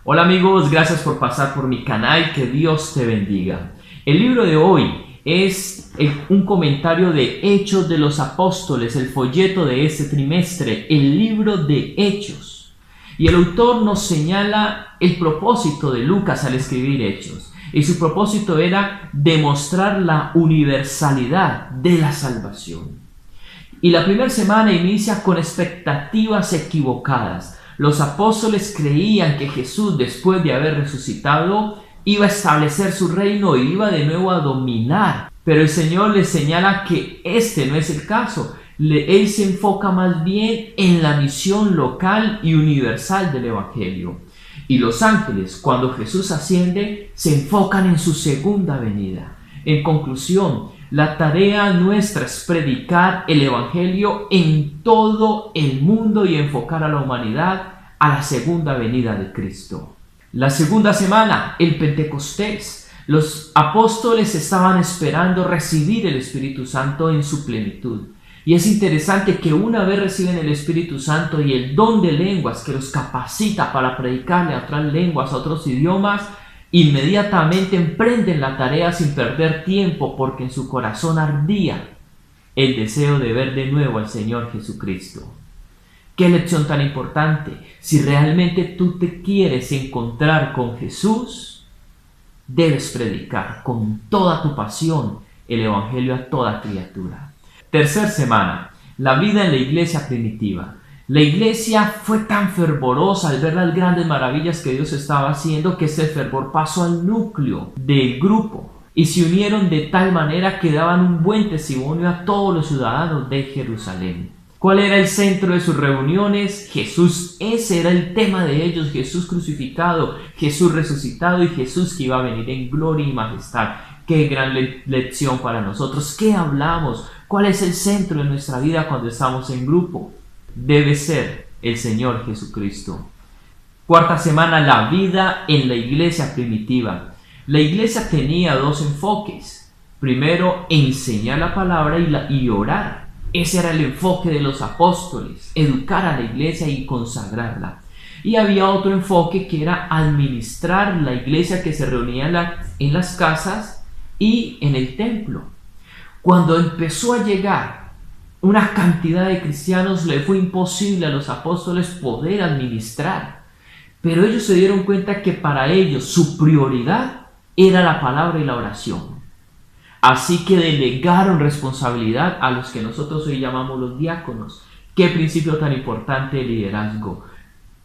Hola amigos, gracias por pasar por mi canal, que Dios te bendiga. El libro de hoy es un comentario de Hechos de los Apóstoles, el folleto de este trimestre, el libro de Hechos. Y el autor nos señala el propósito de Lucas al escribir Hechos. Y su propósito era demostrar la universalidad de la salvación. Y la primera semana inicia con expectativas equivocadas. Los apóstoles creían que Jesús, después de haber resucitado, iba a establecer su reino y iba de nuevo a dominar. Pero el Señor les señala que este no es el caso. Él se enfoca más bien en la misión local y universal del Evangelio. Y los ángeles, cuando Jesús asciende, se enfocan en su segunda venida. En conclusión, la tarea nuestra es predicar el Evangelio en todo el mundo y enfocar a la humanidad a la segunda venida de Cristo. La segunda semana, el Pentecostés. Los apóstoles estaban esperando recibir el Espíritu Santo en su plenitud. Y es interesante que una vez reciben el Espíritu Santo y el don de lenguas que los capacita para predicarle a otras lenguas, a otros idiomas, inmediatamente emprenden la tarea sin perder tiempo, porque en su corazón ardía el deseo de ver de nuevo al Señor Jesucristo. ¡Qué lección tan importante! Si realmente tú te quieres encontrar con Jesús, debes predicar con toda tu pasión el Evangelio a toda criatura. Tercera semana, la vida en la iglesia primitiva. La iglesia fue tan fervorosa al ver las grandes maravillas que Dios estaba haciendo que ese fervor pasó al núcleo del grupo y se unieron de tal manera que daban un buen testimonio a todos los ciudadanos de Jerusalén. ¿Cuál era el centro de sus reuniones? Jesús. Ese era el tema de ellos: Jesús crucificado, Jesús resucitado y Jesús que iba a venir en gloria y majestad. ¡Qué gran lección para nosotros! ¿Qué hablamos? ¿Cuál es el centro de nuestra vida cuando estamos en grupo? Debe ser el Señor Jesucristo. Cuarta semana, la vida en la iglesia primitiva. La iglesia tenía dos enfoques. Primero, enseñar la palabra y orar. Ese era el enfoque de los apóstoles: educar a la iglesia y consagrarla. Y había otro enfoque que era administrar la iglesia que se reunía en las casas y en el templo. Cuando empezó a llegar una cantidad de cristianos, le fue imposible a los apóstoles poder administrar. Pero ellos se dieron cuenta que para ellos su prioridad era la palabra y la oración. Así que delegaron responsabilidad a los que nosotros hoy llamamos los diáconos. Qué principio tan importante de liderazgo.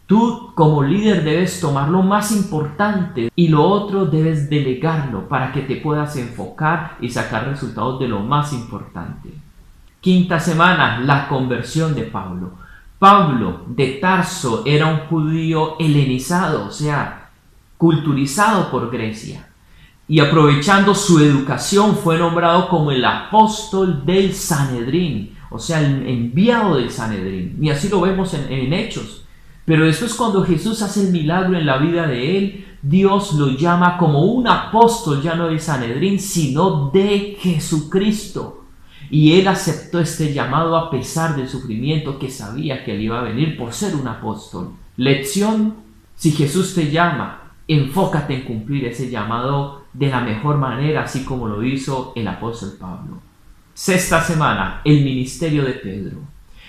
Tú como líder debes tomar lo más importante y lo otro debes delegarlo para que te puedas enfocar y sacar resultados de lo más importante. Quinta semana, la conversión de Pablo. Pablo de Tarso era un judío helenizado, o sea, culturizado por Grecia. Y aprovechando su educación fue nombrado como el apóstol del Sanedrín, o sea, el enviado del Sanedrín. Y así lo vemos en Hechos. Pero después, cuando Jesús hace el milagro en la vida de él, Dios lo llama como un apóstol, ya no del Sanedrín, sino de Jesucristo. Y él aceptó este llamado a pesar del sufrimiento que sabía que él iba a venir por ser un apóstol. Lección: si Jesús te llama, enfócate en cumplir ese llamado de la mejor manera, así como lo hizo el apóstol Pablo. Sexta semana, el ministerio de Pedro.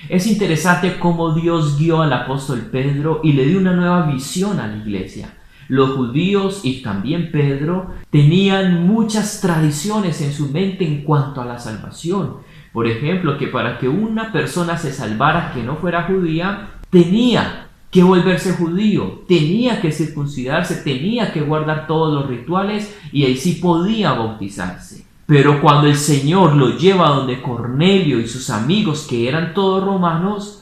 Es interesante cómo Dios guió al apóstol Pedro y le dio una nueva visión a la iglesia. Los judíos y también Pedro tenían muchas tradiciones en su mente en cuanto a la salvación. Por ejemplo, que para que una persona se salvara que no fuera judía, tenía que volverse judío, tenía que circuncidarse, tenía que guardar todos los rituales y ahí sí podía bautizarse. Pero cuando el Señor lo lleva donde Cornelio y sus amigos, que eran todos romanos,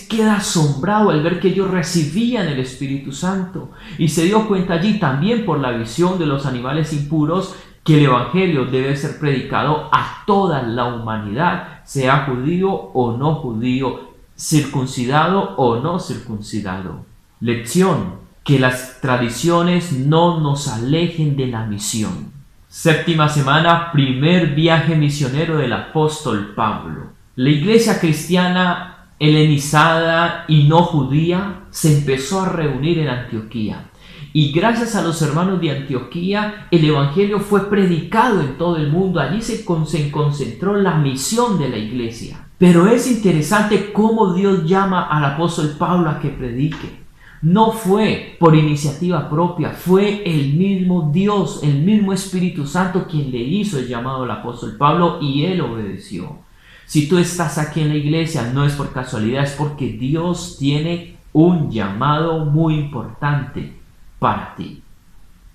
queda asombrado al ver que ellos recibían el Espíritu Santo y se dio cuenta allí, también por la visión de los animales impuros, que el Evangelio debe ser predicado a toda la humanidad, sea judío o no judío, circuncidado o no circuncidado. Lección: que las tradiciones no nos alejen de la misión. Séptima semana, primer viaje misionero del apóstol Pablo. La iglesia cristiana helenizada y no judía se empezó a reunir en Antioquía. Y gracias a los hermanos de Antioquía, el evangelio fue predicado en todo el mundo. Allí se concentró la misión de la iglesia. Pero es interesante cómo Dios llama al apóstol Pablo a que predique. No fue por iniciativa propia, fue el mismo Dios, el mismo Espíritu Santo quien le hizo el llamado al apóstol Pablo y él obedeció. Si tú estás aquí en la iglesia, no es por casualidad, es porque Dios tiene un llamado muy importante para ti.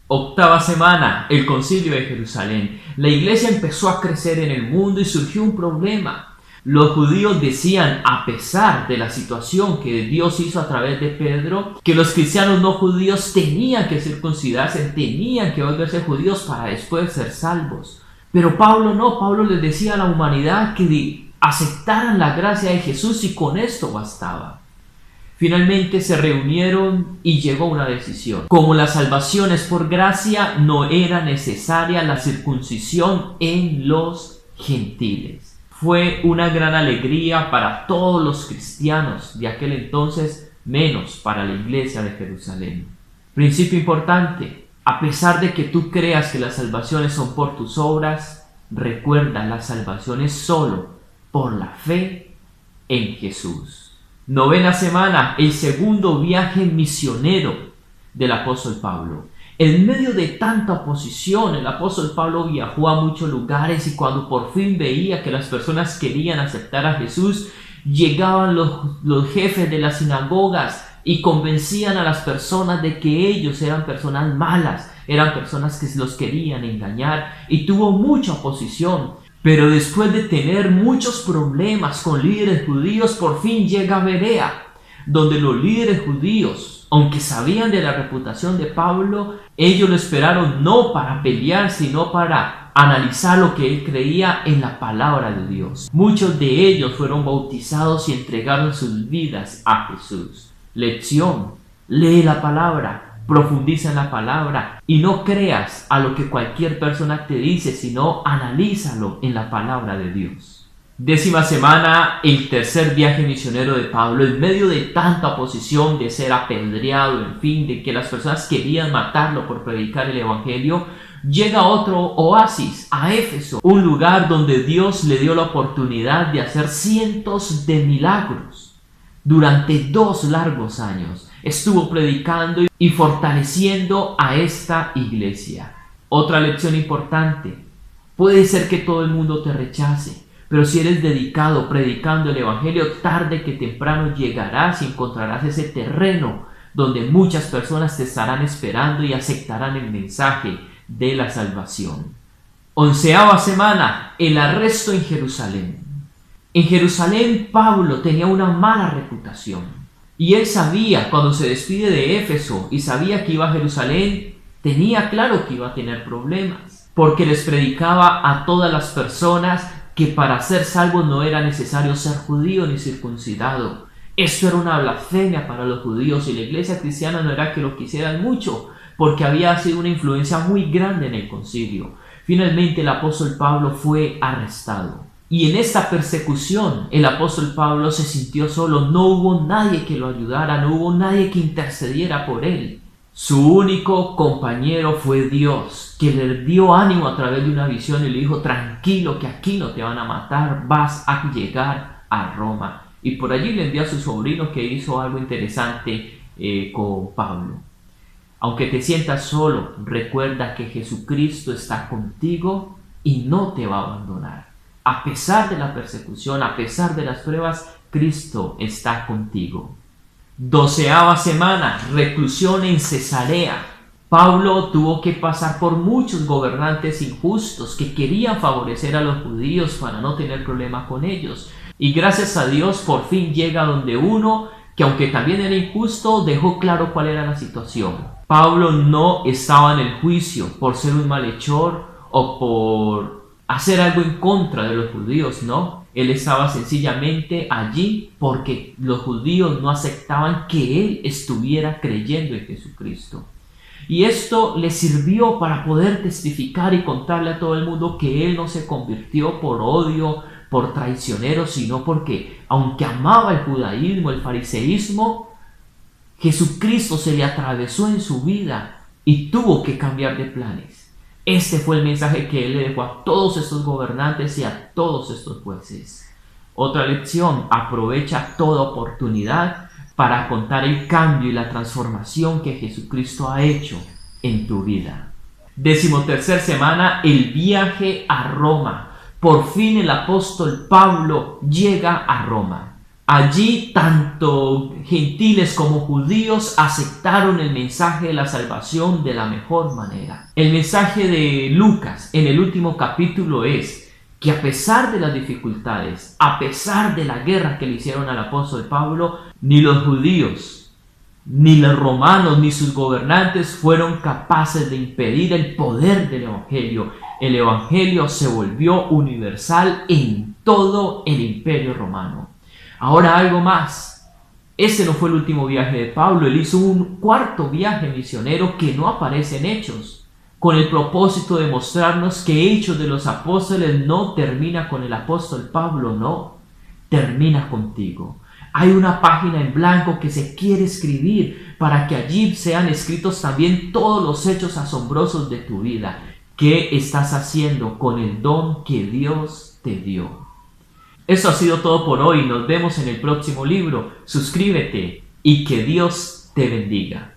Octava semana, el Concilio de Jerusalén. La iglesia empezó a crecer en el mundo y surgió un problema. Los judíos decían, a pesar de la situación que Dios hizo a través de Pedro, que los cristianos no judíos tenían que circuncidarse, tenían que volverse judíos para después ser salvos. Pero Pablo no, Pablo les decía a la humanidad que aceptaran la gracia de Jesús y con esto bastaba. Finalmente se reunieron y llegó una decisión. Como la salvación es por gracia, no era necesaria la circuncisión en los gentiles. Fue una gran alegría para todos los cristianos de aquel entonces, menos para la iglesia de Jerusalén. Principio importante: a pesar de que tú creas que las salvaciones son por tus obras, recuerda, la salvación es solo por la fe en Jesús. Novena semana, el segundo viaje misionero del apóstol Pablo. En medio de tanta oposición, el apóstol Pablo viajó a muchos lugares y cuando por fin veía que las personas querían aceptar a Jesús, llegaban los jefes de las sinagogas y convencían a las personas de que ellos eran personas malas, eran personas que los querían engañar y tuvo mucha oposición. Pero después de tener muchos problemas con líderes judíos, por fin llega a Berea, donde los líderes judíos, aunque sabían de la reputación de Pablo, ellos lo esperaron no para pelear, sino para analizar lo que él creía en la palabra de Dios. Muchos de ellos fueron bautizados y entregaron sus vidas a Jesús. Lección: lee la palabra. Profundiza en la palabra y no creas a lo que cualquier persona te dice, sino analízalo en la palabra de Dios. Décima semana, el tercer viaje misionero de Pablo. En medio de tanta oposición, de ser apedreado, en fin, de que las personas querían matarlo por predicar el evangelio, llega a otro oasis, a Éfeso, un lugar donde Dios le dio la oportunidad de hacer cientos de milagros. Durante 2 largos años estuvo predicando y fortaleciendo a esta iglesia. Otra lección importante: puede ser que todo el mundo te rechace, pero si eres dedicado predicando el evangelio, tarde que temprano llegarás y encontrarás ese terreno donde muchas personas te estarán esperando y aceptarán el mensaje de la salvación. 11ª semana, el arresto en Jerusalén. En Jerusalén Pablo tenía una mala reputación y él sabía, cuando se despide de Éfeso y sabía que iba a Jerusalén, tenía claro que iba a tener problemas, porque les predicaba a todas las personas que para ser salvos no era necesario ser judío ni circuncidado. Esto era una blasfemia para los judíos y la iglesia cristiana no era que lo quisieran mucho, porque había sido una influencia muy grande en el concilio. Finalmente el apóstol Pablo fue arrestado. Y en esta persecución el apóstol Pablo se sintió solo, no hubo nadie que lo ayudara, no hubo nadie que intercediera por él. Su único compañero fue Dios, que le dio ánimo a través de una visión y le dijo: tranquilo, que aquí no te van a matar, vas a llegar a Roma. Y por allí le envió a su sobrino, que hizo algo interesante con Pablo. Aunque te sientas solo, recuerda que Jesucristo está contigo y no te va a abandonar. A pesar de la persecución, a pesar de las pruebas, Cristo está contigo. 12ª semana, reclusión en Cesarea. Pablo tuvo que pasar por muchos gobernantes injustos que querían favorecer a los judíos para no tener problema con ellos. Y gracias a Dios por fin llega donde uno que, aunque también era injusto, dejó claro cuál era la situación. Pablo no estaba en el juicio por ser un malhechor o por hacer algo en contra de los judíos, no. Él estaba sencillamente allí porque los judíos no aceptaban que él estuviera creyendo en Jesucristo. Y esto le sirvió para poder testificar y contarle a todo el mundo que él no se convirtió por odio, por traicionero, sino porque, aunque amaba el judaísmo, el fariseísmo, Jesucristo se le atravesó en su vida y tuvo que cambiar de planes. Este fue el mensaje que él le dejó a todos estos gobernantes y a todos estos jueces. Otra lección: aprovecha toda oportunidad para contar el cambio y la transformación que Jesucristo ha hecho en tu vida. 13ª semana, el viaje a Roma. Por fin el apóstol Pablo llega a Roma. Allí tanto gentiles como judíos aceptaron el mensaje de la salvación de la mejor manera. El mensaje de Lucas en el último capítulo es que a pesar de las dificultades, a pesar de la guerra que le hicieron al apóstol Pablo, ni los judíos, ni los romanos, ni sus gobernantes fueron capaces de impedir el poder del Evangelio. El Evangelio se volvió universal en todo el Imperio Romano. Ahora algo más. Ese no fue el último viaje de Pablo. Él hizo un cuarto viaje misionero que no aparece en Hechos, con el propósito de mostrarnos que Hechos de los Apóstoles no termina con el apóstol Pablo, no, termina contigo. Hay una página en blanco que se quiere escribir para que allí sean escritos también todos los hechos asombrosos de tu vida. ¿Qué estás haciendo con el don que Dios te dio? Eso ha sido todo por hoy. Nos vemos en el próximo libro. Suscríbete y que Dios te bendiga.